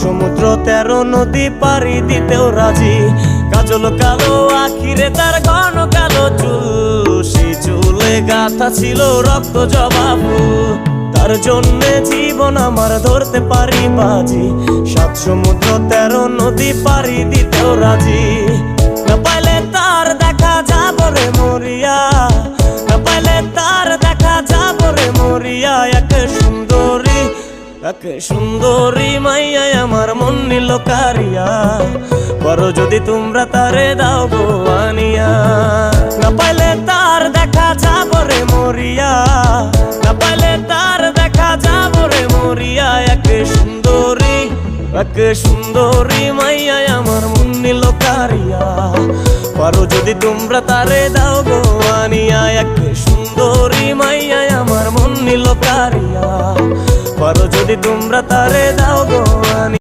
সমুদ্র 13 নদী পাড়ি দিতেও রাজি। কাজল কালো আখিরে তার ঘন কালো চুল, সেই চুলে গাঁথা ছিল রক্ত জবা ফুল। তার জন্যে জীবন আমার ধরতে পারি বাজি, 7 সমুদ্র 13 নদী পাড়ি দিতেও রাজি। না পাইলে তার দেখা যাব রে মরিয়া, না পাইলে তার দেখা যাব রে মরিয়া। এক সুন্দরী মাইয়া আমার মন নিল কারিয়া, করো যদি তোমরা তারে দাও গো আনিয়া। না পাইলে তার দেখা যাব রে মরিয়া, না পাইলে তার দেখা যাব রে মরিয়া। এক সুন্দরী মাইয়া আমার মন নিল কারিয়া, করো যদি তোমরা তারে দাও গো আনিয়া। এক সুন্দরী মাইয়া আমার মন নিল কারিয়া, করো যদি তোমরা তারে দাও গো আনিয়া।